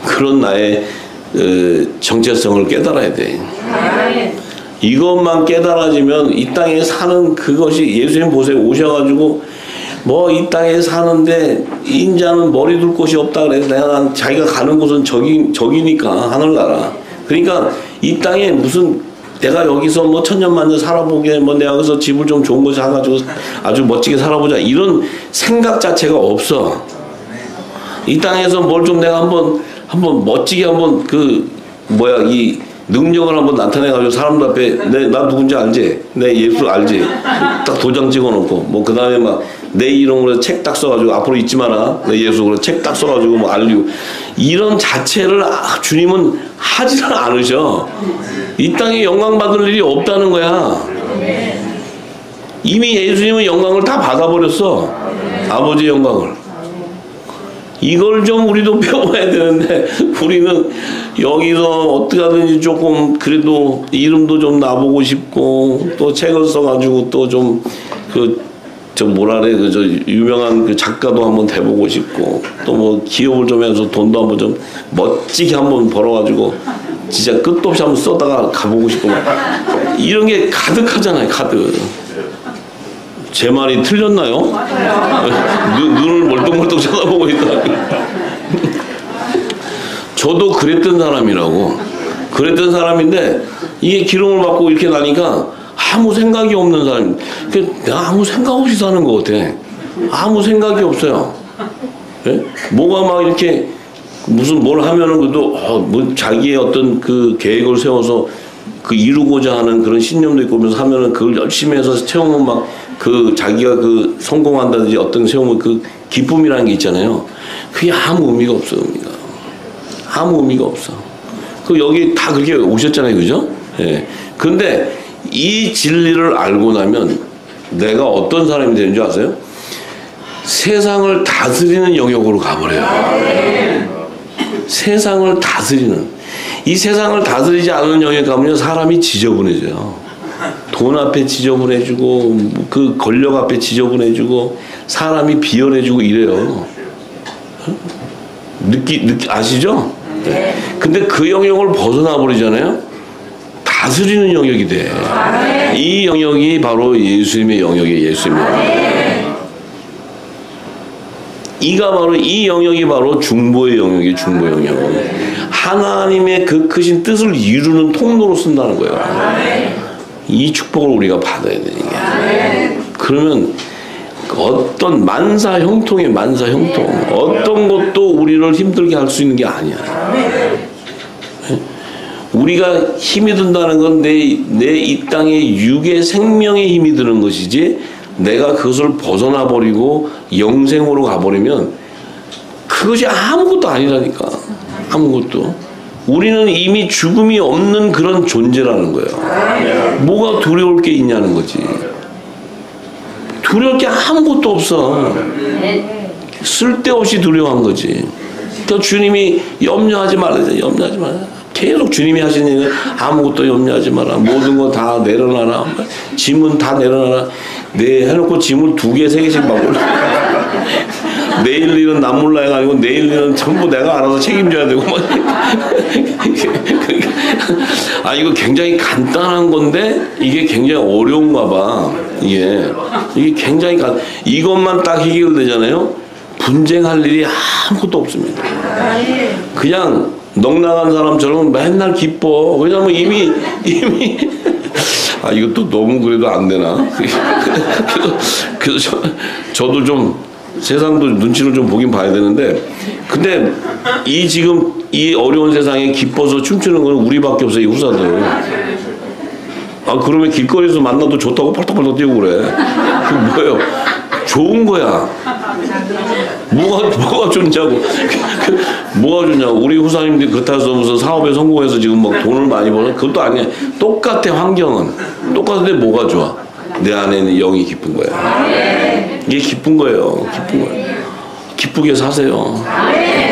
그런 나의 정체성을 깨달아야 돼. 이것만 깨달아지면 이 땅에 사는 그것이 예수님 보세요. 오셔가지고 뭐 이 땅에 사는데 인자는 머리 둘 곳이 없다 그래서 내가 자기가 가는 곳은 저기니까 하늘나라. 그러니까 이 땅에 무슨 내가 여기서 뭐 천년만년 살아보게 뭐 내가 여기서 집을 좀 좋은 거 사가지고 아주 멋지게 살아보자 이런 생각 자체가 없어. 이 땅에서 뭘 좀 내가 한번 멋지게 이 능력을 한번 나타내가지고 사람들 앞에 나 누군지 알지? 내 예수 알지? 딱 도장 찍어놓고 뭐 그 다음에 막 내 이름으로 책 딱 써가지고 앞으로 잊지 마라 내 예수로 책 딱 써가지고 뭐 알리고 이런 자체를 주님은 하지를 않으셔. 이 땅에 영광 받을 일이 없다는 거야. 이미 예수님은 영광을 다 받아버렸어. 아버지의 영광을. 이걸 좀 우리도 배워야 되는데 우리는 여기서 어떻게 하든지 조금 그래도 이름도 좀 나보고 싶고 또 책을 써가지고 또 좀 저 뭐라 그래 그 저 유명한 그 작가도 한번 돼보고 싶고 또 뭐 기업을 좀 해서 돈도 한번 좀 멋지게 한번 벌어가지고 진짜 끝도 없이 한번 써다가 가보고 싶고 막 이런 게 가득하잖아요. 가득. 제 말이 틀렸나요? 눈을 멀뚱멀뚱 쳐다보고 있다. 저도 그랬던 사람이라고. 그랬던 사람인데 이게 기름을 받고 이렇게 나니까 아무 생각이 없는 사람. 내가 아무 생각 없이 사는 것 같아. 아무 생각이 없어요. 예? 뭐가 막 이렇게 무슨 뭘 하면은 그래도 뭐 자기의 어떤 그 계획을 세워서 그 이루고자 하는 그런 신념도 있고 그러면서 하면은 그걸 열심히 해서 채우면 막 그 자기가 그 성공한다든지 어떤 세우면 그 기쁨이라는 게 있잖아요. 그게 아무 의미가 없어. 의미가. 아무 의미가 없어. 그 여기 다 그렇게 오셨잖아요. 그죠? 예. 근데 이 진리를 알고 나면 내가 어떤 사람이 되는 줄 아세요? 세상을 다스리는 영역으로 가버려요. 세상을 다스리는. 이 세상을 다스리지 않는 영역에 가면요 사람이 지저분해져요. 돈 앞에 지저분해지고 그 권력 앞에 지저분해지고 사람이 비열해지고 이래요. 아시죠? 네. 근데 그 영역을 벗어나 버리잖아요. 다스리는 영역이 돼. 이 영역이 바로 예수님의 영역이에요. 예수님의 영역. 이 영역이 바로 중보의 영역이에요. 중보 영역. 하나님의 그 크신 뜻을 이루는 통로로 쓴다는 거예요. 이 축복을 우리가 받아야 되는 게. 그러면 어떤 만사 형통의 만사 형통. 어떤 것도 우리를 힘들게 할 수 있는 게 아니야. 우리가 힘이 든다는 건 내 이 땅의 육의 생명에 힘이 드는 것이지 내가 그것을 벗어나 버리고 영생으로 가버리면 그것이 아무것도 아니라니까. 아무것도. 우리는 이미 죽음이 없는 그런 존재라는 거예요. 뭐가 두려울 게 있냐는 거지. 두려울 게 아무것도 없어. 쓸데없이 두려워한 거지. 그러니까 주님이 염려하지 말아야 염려하지 마라. 계속 주님이 하시는 얘기는 아무것도 염려하지 마라. 모든 거 다 내려놔라. 짐은 다 내려놔라. 네 해놓고 짐을 2개, 3개씩 막 올려. 내일 일은 남 몰라 해가지고 내일 일은 전부 내가 알아서 책임져야 되고 막. 아 이거 굉장히 간단한 건데 이게 굉장히 어려운가 봐. 이게 굉장히 이것만 딱 해결되잖아요. 분쟁할 일이 아무것도 없습니다. 그냥 넉나간 사람처럼 맨날 기뻐. 왜냐면 이미 아 이것도 너무 그래도 안 되나? 그래서 저도 좀 세상도 눈치를 좀 보긴 봐야 되는데 근데 지금 이 어려운 세상에 기뻐서 춤추는 건 우리밖에 없어요. 이 후사들. 아 그러면 길거리에서 만나도 좋다고 펄떡펄떡 뛰고 그래. 그게 뭐예요? 좋은 거야. 뭐가 좋냐고. 뭐가 좋냐고. 우리 후사님들이 그렇다 해서 무슨 사업에 성공해서 지금 막 돈을 많이 버는 그것도 아니야. 똑같아. 환경은 똑같은데 뭐가 좋아? 내 안에는 영이 기쁜 거야. 이게 기쁜 거예요. 기쁜 거예요. 기쁘게 사세요.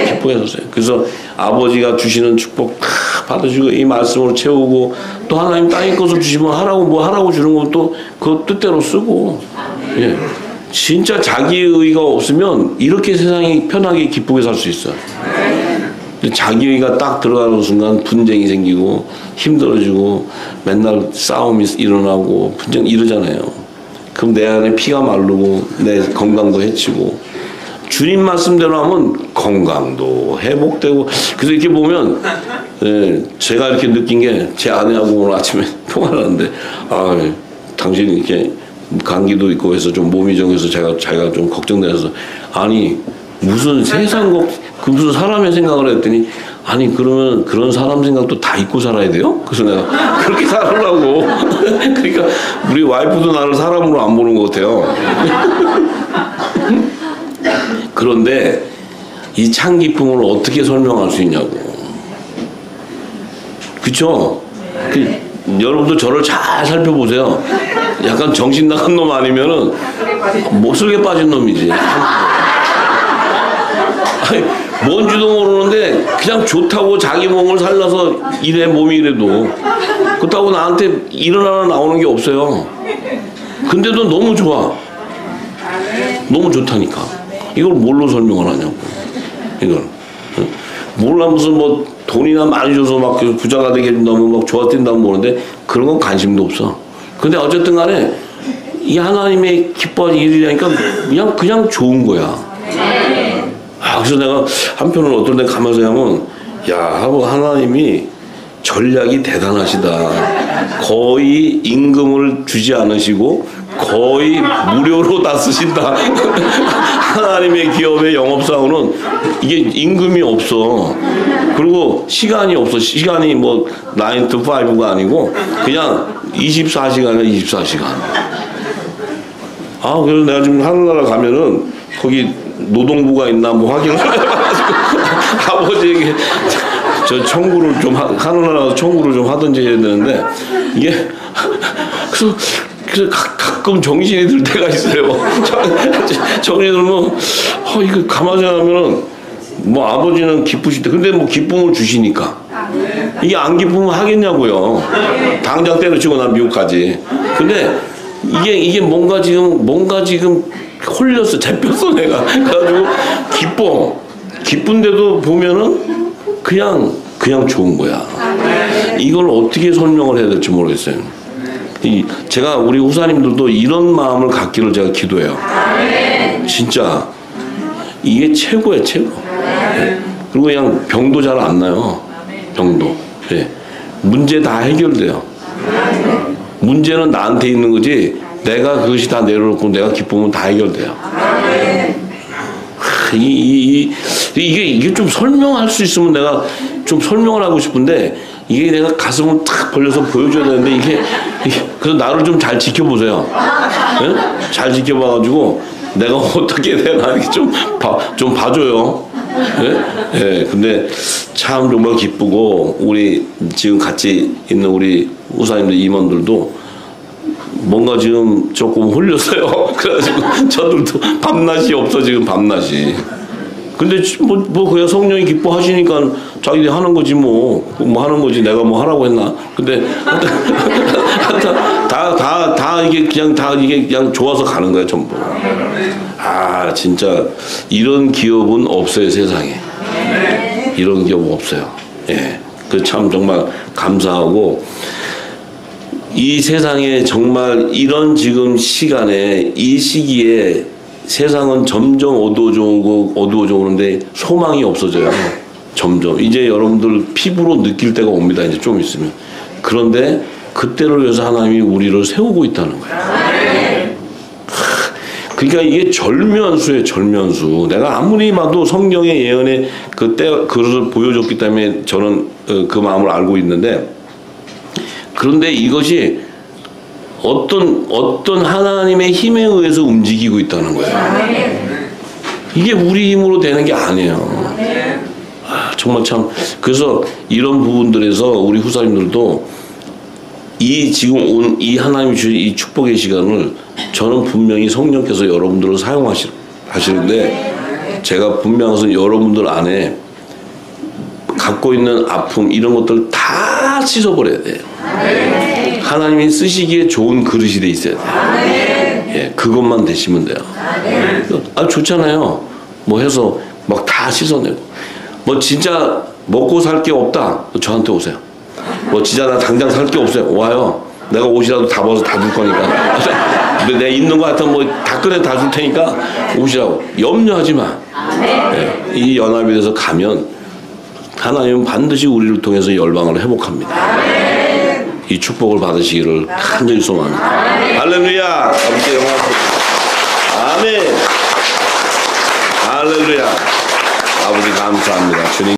기쁘게 사세요. 그래서 아버지가 주시는 축복 다 받으시고 이 말씀으로 채우고 또 하나님 땅의 것을 주시면 하라고 주는 건 또 그 뜻대로 쓰고. 예. 진짜 자기의가 없으면 이렇게 세상이 편하게 기쁘게 살 수 있어요. 자기의가 딱 들어가는 순간 분쟁이 생기고 힘들어지고 맨날 싸움이 일어나고 분쟁 이러잖아요. 그럼 내 안에 피가 마르고 내 건강도 해치고 주님 말씀대로 하면 건강도 회복되고 그래서 이렇게 보면 제가 이렇게 느낀 게 제 아내하고 오늘 아침에 통화를 하는데 당신이 이렇게 감기도 있고 해서 좀 몸이 정해서 자기가 좀 걱정돼서 아니 무슨 세상 무슨 사람의 생각을 했더니 아니 그러면 그런 사람 생각도 다 잊고 살아야 돼요? 그래서 내가 그렇게 살으려고 그러니까 우리 와이프도 나를 사람으로 안 보는 것 같아요. 그런데 이 참 기쁨을 어떻게 설명할 수 있냐고. 그쵸? 여러분도 저를 잘 살펴보세요. 약간 정신 나간 놈 아니면은 못슬게 빠진 놈이지. 아니, 뭔지도 모르는데 그냥 좋다고 자기 몸을 살려서 이래 몸이 이래도 그렇다고 나한테 일어나는 나오는 게 없어요. 근데도 너무 좋아. 너무 좋다니까. 이걸 뭘로 설명을 하냐고. 이걸. 몰라 무슨 뭐 돈이나 많이 줘서 막 부자가 되게 해준다면 막 좋아진다면 모르는데 그런 건 관심도 없어. 근데 어쨌든 간에 이 하나님의 기뻐하는 일이라니까 그냥 좋은 거야. 그래서 내가 한편으로 어떤 데 가면서 하면 야 하나님이 전략이 대단하시다. 거의 임금을 주지 않으시고 거의 무료로 다 쓰신다. 하나님의 기업의 영업사원은 이게 임금이 없어. 그리고 시간이 없어. 시간이 뭐 9 to 5가 아니고 그냥 24시간이야 24시간. 그래서 내가 지금 하늘나라 가면은 거기 노동부가 있나 뭐 확인을 해가지고 아버지에게 저 청구를 좀 하늘나라 청구를 좀 하든지 해야 되는데 이게 그래서 가끔 정신이 들 때가 있어요. 정신이 들면 이거 가만히 생각하면은 뭐 아버지는 기쁘실 때 근데 뭐 기쁨을 주시니까 이게 안 기쁘면 하겠냐고요. 당장 때려치고 난 미국 가지. 근데 이게 뭔가 지금 홀렸어. 잡혔어 내가. 그래가지고 기쁜데도 보면은 그냥 좋은 거야. 이걸 어떻게 설명을 해야 될지 모르겠어요. 제가 우리 후사님들도 이런 마음을 갖기를 제가 기도해요. 진짜 이게 최고야 최고. 그리고 그냥 병도 잘 안 나요. 병도. 문제 다 해결돼요. 문제는 나한테 있는 거지 내가 그것이 다 내려놓고 내가 기쁘면 다 해결돼요. 이게 좀 설명할 수 있으면 내가 좀 설명을 하고 싶은데 이게 내가 가슴을 탁 벌려서 보여줘야 되는데 이게 그래서 나를 좀 잘 지켜보세요. 네? 잘 지켜봐가지고 내가 어떻게 되나 좀 봐줘요. 네? 근데 참 정말 기쁘고 우리 지금 같이 있는 우리 우사님들 임원들도 뭔가 지금 조금 홀렸어요. 그래가지고 저들도 밤낮이 없어 지금 밤낮이. 근데 뭐 그냥 성령이 기뻐하시니까 자기들이 하는 거지 뭐 하는 거지 내가 뭐 하라고 했나. 근데 다 이게 그냥 좋아서 가는 거야 전부. 진짜 이런 기업은 없어요 세상에. 이런 기업 없어요. 그 참 정말 감사하고 이 세상에 정말 이런 지금 시간에 이 시기에 세상은 점점 어두워지고 오는데 소망이 없어져요. 점점 이제 여러분들 피부로 느낄 때가 옵니다. 이제 좀 있으면. 그런데 그때를 위해서 하나님이 우리를 세우고 있다는 거예요. 그러니까 이게 절면수예요. 절면수. 내가 아무리 봐도 성경의 예언에 그것을 보여줬기 때문에 저는 그 마음을 알고 있는데 그런데 이것이 어떤 하나님의 힘에 의해서 움직이고 있다는 거예요. 이게 우리 힘으로 되는 게 아니에요. 정말 참 그래서 이런 부분들에서 우리 후사님들도 지금 온 이 하나님이 주신 이 축복의 시간을 저는 분명히 성령께서 여러분들을 사용하시는데 제가 분명해서 여러분들 안에 갖고 있는 아픔 이런 것들 다 씻어버려야 돼요. 하나님이 쓰시기에 좋은 그릇이 돼 있어야 돼요. 그것만 되시면 돼요. 좋잖아요. 뭐 해서 막 다 씻어내고 뭐 진짜 먹고 살 게 없다 저한테 오세요. 뭐 진짜 나 당장 살 게 없어요. 와요. 내가 옷이라도 다 벗어서 다 줄 거니까. 근데 내가 입는 거 같으면 뭐 다 꺼내 다 줄 테니까 오시라고. 염려하지 마. 이 연합에 대해서 가면 하나님은 반드시 우리를 통해서 열방을 회복합니다. 이 축복을 받으시기를 간절히 소망합니다. 할렐루야. 아버지 영광. 아멘. 할렐루야. 아버지 감사합니다. 주님.